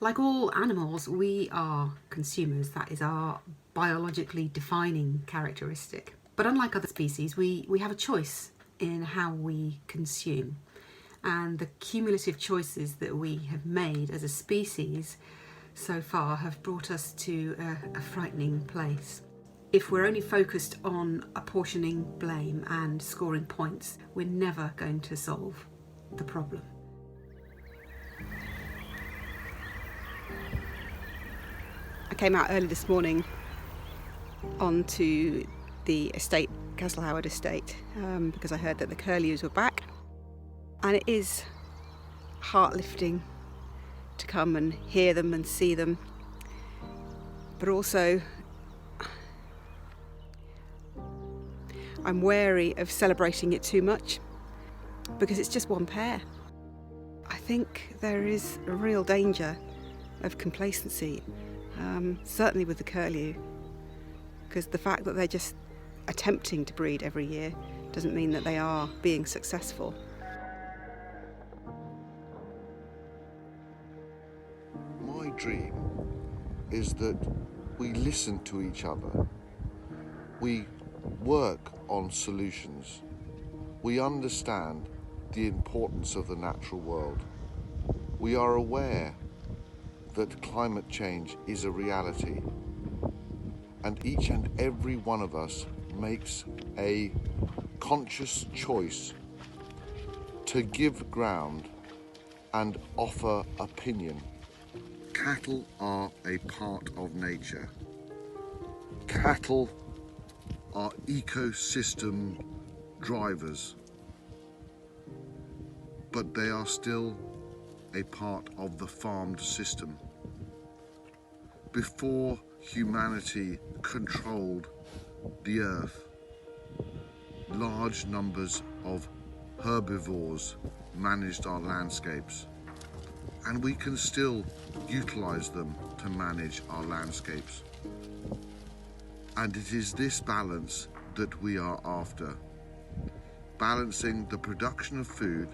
Like all animals, we are consumers. That is our biologically defining characteristic. But unlike other species, we have a choice in how we consume. And the cumulative choices that we have made as a species so far have brought us to a frightening place. If we're only focused on apportioning blame and scoring points, we're never going to solve the problem. I came out early this morning onto the estate, Castle Howard estate, because I heard that the Curlews were back. And it is heart-lifting to come and hear them and see them. But also, I'm wary of celebrating it too much because it's just one pair. I think there is a real danger of complacency, certainly with the Curlew, because the fact that they're just attempting to breed every year doesn't mean that they are being successful. My dream is that we listen to each other, we work on solutions, we understand the importance of the natural world, we are aware that climate change is a reality, and each and every one of us makes a conscious choice to give ground and offer opinion. Cattle are a part of nature. Cattle are ecosystem drivers, but they are still a part of the farmed system. Before humanity controlled the earth, large numbers of herbivores managed our landscapes, and we can still utilize them to manage our landscapes. And it is this balance that we are after. Balancing the production of food,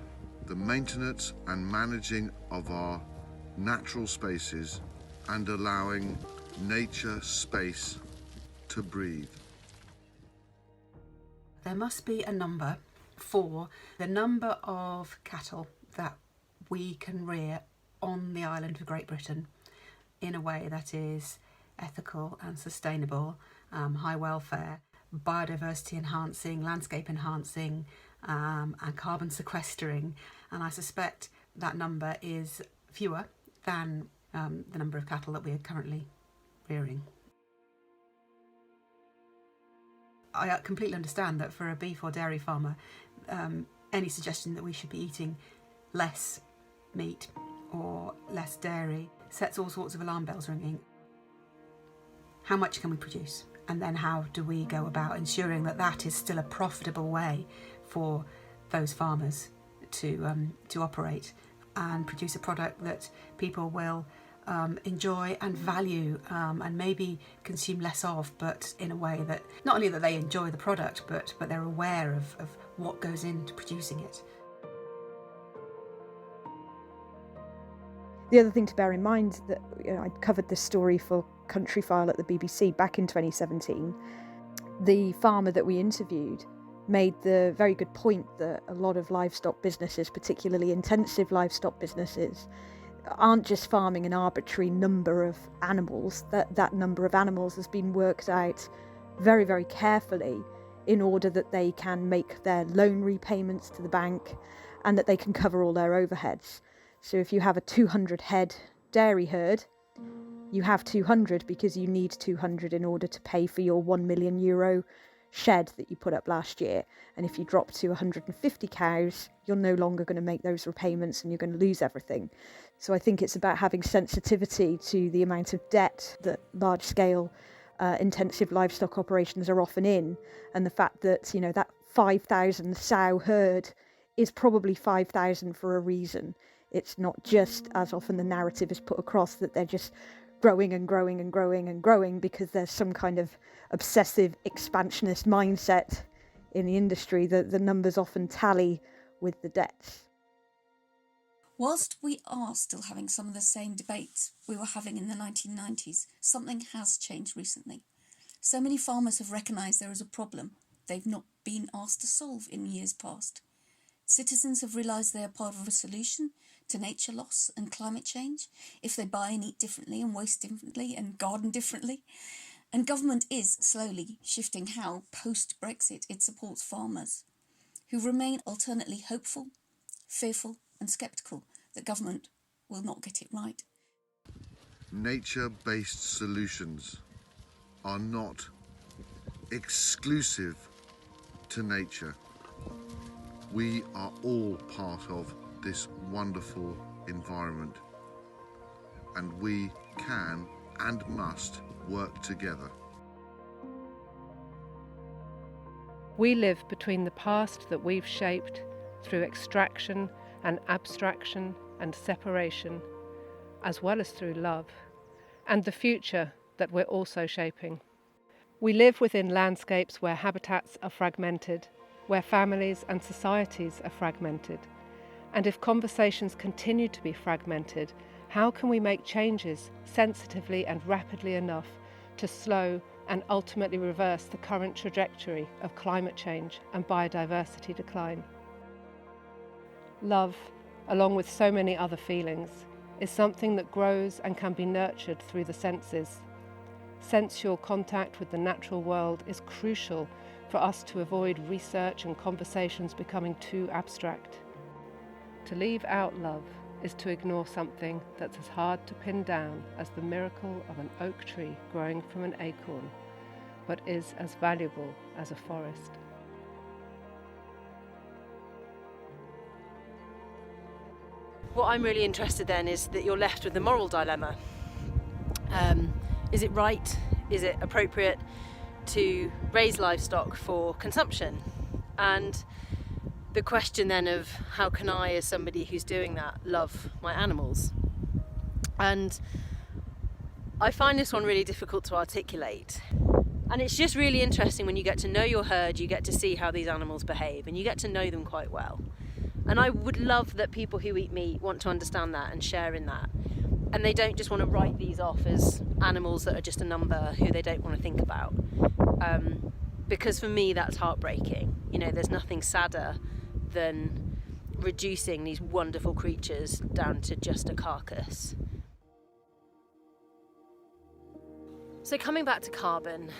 the maintenance and managing of our natural spaces, and allowing nature space to breathe. There must be a number for the number of cattle that we can rear on the island of Great Britain in a way that is ethical and sustainable, high welfare, biodiversity enhancing, landscape enhancing, and carbon sequestering. And I suspect that number is fewer than the number of cattle that we are currently rearing. I completely understand that for a beef or dairy farmer, any suggestion that we should be eating less meat or less dairy sets all sorts of alarm bells ringing. How much can we produce? And then how do we go about ensuring that that is still a profitable way for those farmers to operate and produce a product that people will enjoy and value, and maybe consume less of, but in a way that not only that they enjoy the product, but they're aware of what goes into producing it. The other thing to bear in mind that I covered this story for Country File at the BBC back in 2017. The farmer that we interviewed made the very good point that a lot of livestock businesses, particularly intensive livestock businesses, aren't just farming an arbitrary number of animals. That number of animals has been worked out very, very carefully in order that they can make their loan repayments to the bank and that they can cover all their overheads. So if you have a 200 head dairy herd, you have 200 because you need 200 in order to pay for your €1 million shed that you put up last year. And if you drop to 150 cows, you're no longer going to make those repayments and you're going to lose everything. So I think it's about having sensitivity to the amount of debt that large-scale intensive livestock operations are often in, and the fact that, that 5,000 sow herd is probably 5,000 for a reason. It's not just, as often the narrative is put across, that they're just growing and growing and growing and growing because there's some kind of obsessive expansionist mindset in the industry. The numbers often tally with the debts. Whilst we are still having some of the same debates we were having in the 1990s, something has changed recently. So many farmers have recognised there is a problem they've not been asked to solve in years past. Citizens have realised they are part of a solution to nature loss and climate change if they buy and eat differently and waste differently and garden differently. And government is slowly shifting how, post-Brexit, it supports farmers, who remain alternately hopeful, fearful and sceptical that government will not get it right. Nature-based solutions are not exclusive to nature. We are all part of this wonderful environment, and we can and must work together. We live between the past that we've shaped through extraction and abstraction and separation, as well as through love, and the future that we're also shaping. We live within landscapes where habitats are fragmented, where families and societies are fragmented. And if conversations continue to be fragmented, how can we make changes sensitively and rapidly enough to slow and ultimately reverse the current trajectory of climate change and biodiversity decline? Love, along with so many other feelings, is something that grows and can be nurtured through the senses. Sensual contact with the natural world is crucial for us to avoid research and conversations becoming too abstract. To leave out love is to ignore something that's as hard to pin down as the miracle of an oak tree growing from an acorn, but is as valuable as a forest. What I'm really interested then is that you're left with the moral dilemma. Is it right? Is it appropriate to raise livestock for consumption? And the question then of how can I, as somebody who's doing that, love my animals? And I find this one really difficult to articulate. And it's just really interesting when you get to know your herd, you get to see how these animals behave, and you get to know them quite well. And I would love that people who eat meat want to understand that and share in that. And they don't just want to write these off as animals that are just a number who they don't want to think about. Because for me, that's heartbreaking. You know, there's nothing sadder than reducing these wonderful creatures down to just a carcass. So coming back to carbon,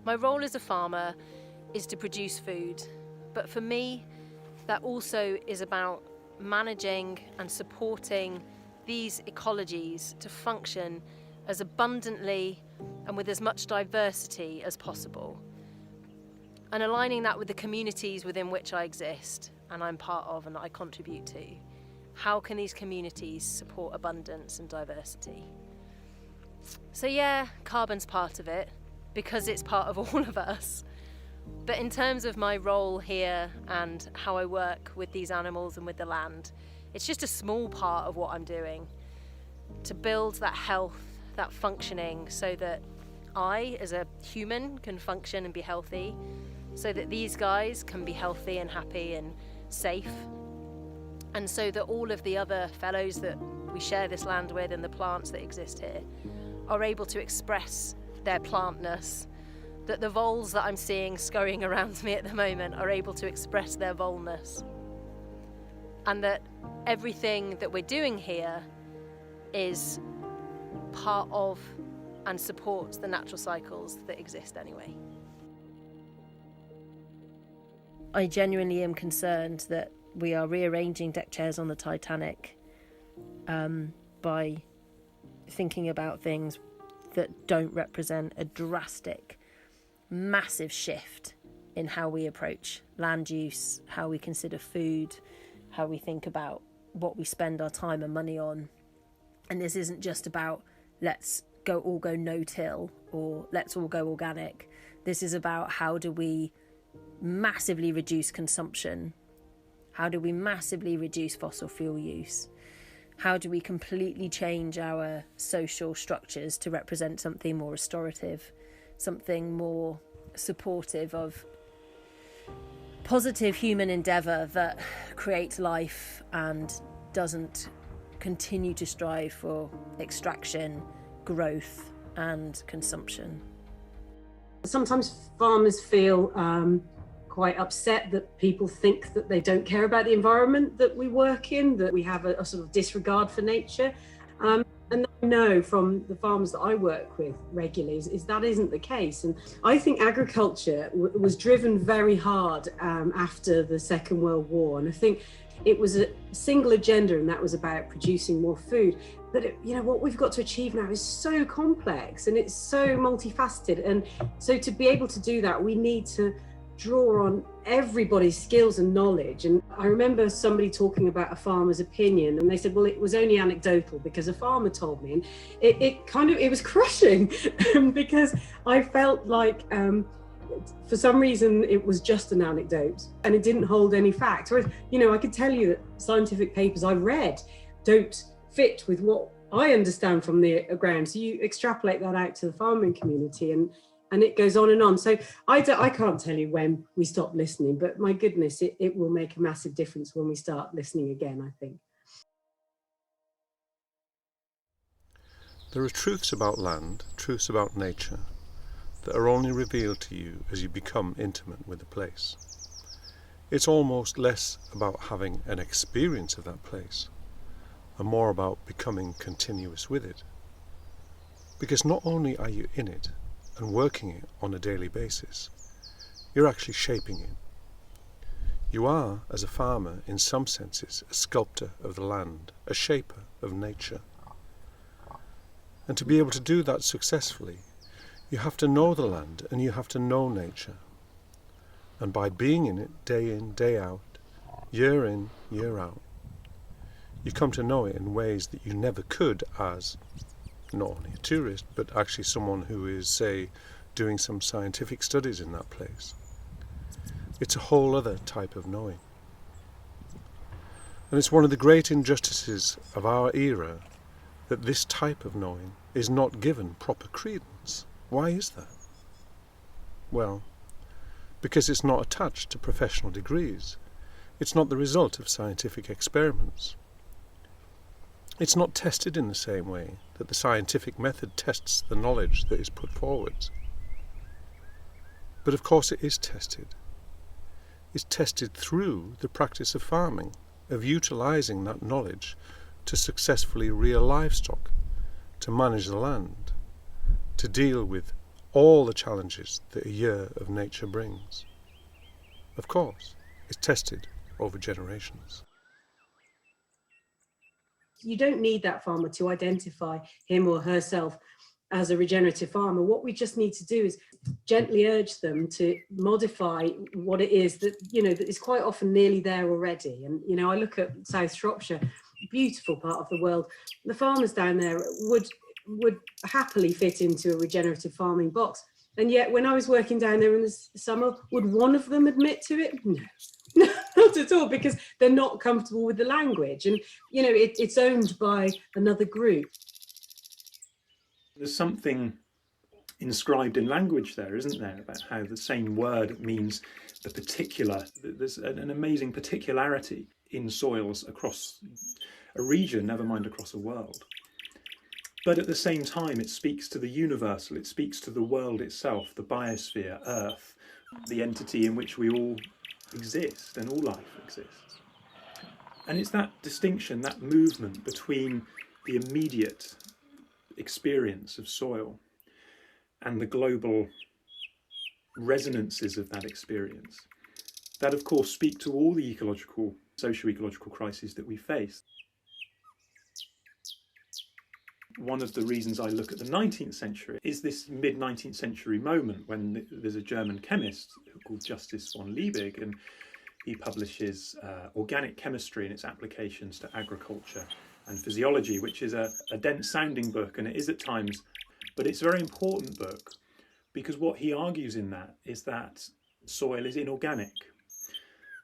my role as a farmer is to produce food. But for me, that also is about managing and supporting these ecologies to function as abundantly and with as much diversity as possible. And aligning that with the communities within which I exist and I'm part of and I contribute to. How can these communities support abundance and diversity? So yeah, carbon's part of it because it's part of all of us. But in terms of my role here and how I work with these animals and with the land, it's just a small part of what I'm doing to build that health, that functioning, so that I, as a human, can function and be healthy, so that these guys can be healthy and happy and safe, and so that all of the other fellows that we share this land with and the plants that exist here are able to express their plantness, that the voles that I'm seeing scurrying around me at the moment are able to express their voleness, and that everything that we're doing here is part of and supports the natural cycles that exist anyway. I genuinely am concerned that we are rearranging deck chairs on the Titanic by thinking about things that don't represent a drastic, massive shift in how we approach land use, how we consider food, how we think about what we spend our time and money on. And this isn't just about let's all go no-till or let's all go organic. This is about how do we massively reduce consumption? How do we massively reduce fossil fuel use? How do we completely change our social structures to represent something more restorative, something more supportive of positive human endeavour that creates life and doesn't continue to strive for extraction, growth and consumption. Sometimes farmers feel quite upset that people think that they don't care about the environment that we work in, that we have a sort of disregard for nature. And I know from the farmers that I work with regularly is that isn't the case. And I think agriculture was driven very hard after the Second World War. And I think it was a single agenda, and that was about producing more food. But what we've got to achieve now is so complex and it's so multifaceted. And so to be able to do that, we need to draw on everybody's skills and knowledge. And I remember somebody talking about a farmer's opinion, and they said, well, it was only anecdotal because a farmer told me. And it was crushing because I felt like for some reason it was just an anecdote and it didn't hold any fact. Whereas, I could tell you that scientific papers I've read don't fit with what I understand from the ground. So you extrapolate that out to the farming community, and it goes on and on. So I can't tell you when we stop listening, but my goodness, it will make a massive difference when we start listening again, I think. There are truths about land, truths about nature, that are only revealed to you as you become intimate with the place. It's almost less about having an experience of that place, and more about becoming continuous with it. Because not only are you in it and working it on a daily basis, you're actually shaping it. You are, as a farmer, in some senses, a sculptor of the land, a shaper of nature. And to be able to do that successfully, you have to know the land and you have to know nature. And by being in it day in, day out, year in, year out, you come to know it in ways that you never could as not only a tourist, but actually someone who is, say, doing some scientific studies in that place. It's a whole other type of knowing. And it's one of the great injustices of our era that this type of knowing is not given proper credence. Why is that? Well, because it's not attached to professional degrees. It's not the result of scientific experiments. It's not tested in the same way that the scientific method tests the knowledge that is put forward. But of course it is tested. It's tested through the practice of farming, of utilising that knowledge to successfully rear livestock, to manage the land, to deal with all the challenges that a year of nature brings. Of course, it's tested over generations. You don't need that farmer to identify him or herself as a regenerative farmer. What we just need to do is gently urge them to modify what it is that, that is quite often nearly there already. And, I look at South Shropshire, beautiful part of the world. The farmers down there would happily fit into a regenerative farming box. And yet when I was working down there in the summer, would one of them admit to it? No. Not at all, because they're not comfortable with the language, and it's owned by another group. There's something inscribed in language there, isn't there, about how the same word means the particular. There's an amazing particularity in soils across a region, never mind across a world. But at the same time, it speaks to the universal, it speaks to the world itself, the biosphere, Earth, the entity in which we all exist and all life exists. And it's that distinction, that movement between the immediate experience of soil and the global resonances of that experience that of course speak to all the ecological, socio-ecological crises that we face. One of the reasons I look at the 19th century is this mid-19th century moment when there's a German chemist called Justus von Liebig, and he publishes Organic Chemistry and its applications to agriculture and physiology, which is a dense sounding book, and it is at times, but it's a very important book because what he argues in that is that soil is inorganic.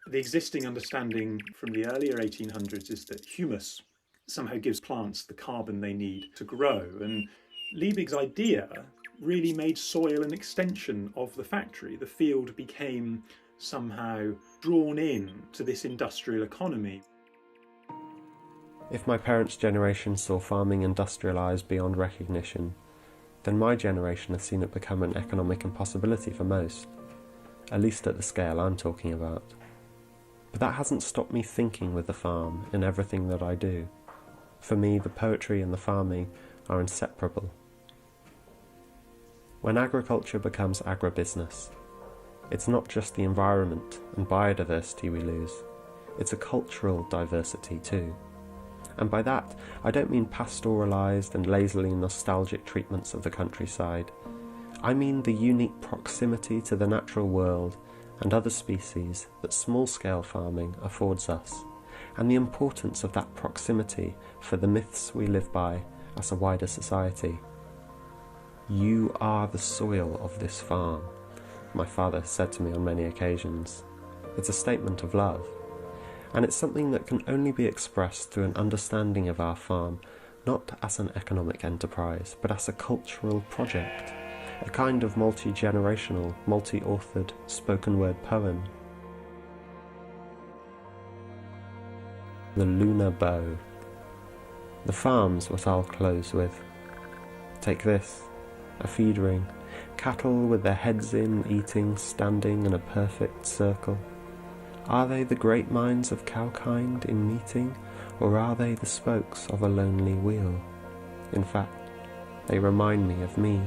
The existing understanding from the earlier 1800s is that humus somehow gives plants the carbon they need to grow. And Liebig's idea really made soil an extension of the factory. The field became somehow drawn in to this industrial economy. If my parents' generation saw farming industrialised beyond recognition, then my generation has seen it become an economic impossibility for most, at least at the scale I'm talking about. But that hasn't stopped me thinking with the farm in everything that I do. For me, the poetry and the farming are inseparable. When agriculture becomes agribusiness, it's not just the environment and biodiversity we lose, it's a cultural diversity too. And by that, I don't mean pastoralised and lazily nostalgic treatments of the countryside. I mean the unique proximity to the natural world and other species that small-scale farming affords us, and the importance of that proximity for the myths we live by as a wider society. You are the soil of this farm, my father said to me on many occasions. It's a statement of love. And it's something that can only be expressed through an understanding of our farm, not as an economic enterprise, but as a cultural project, a kind of multi-generational, multi-authored spoken-word poem. The Lunar Bow. The farm's what I'll close with. Take this, a feed ring, cattle with their heads in, eating, standing in a perfect circle. Are they the great minds of cowkind in meeting, or are they the spokes of a lonely wheel? In fact, they remind me of me,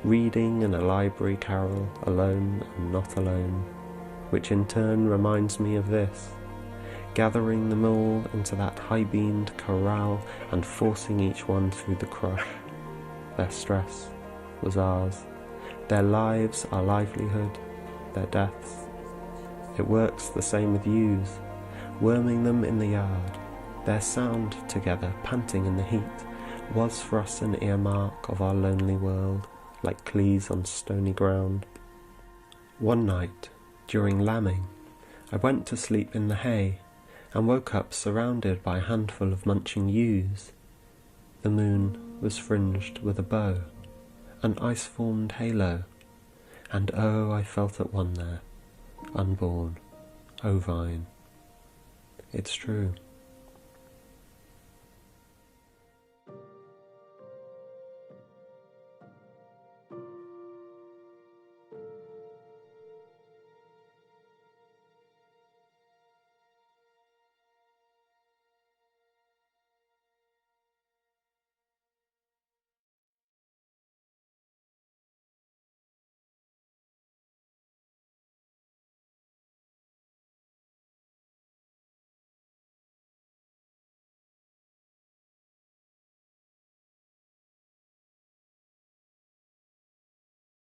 reading in a library carol, alone and not alone, which in turn reminds me of this, gathering them all into that high-beamed corral and forcing each one through the crush. Their stress was ours, their lives our livelihood, their deaths. It works the same with ewes, worming them in the yard. Their sound together, panting in the heat, was for us an earmark of our lonely world, like cleas on stony ground. One night, during lambing, I went to sleep in the hay, and woke up surrounded by a handful of munching ewes. The moon was fringed with a bow, an ice-formed halo, and oh, I felt at one there, unborn, ovine. It's true.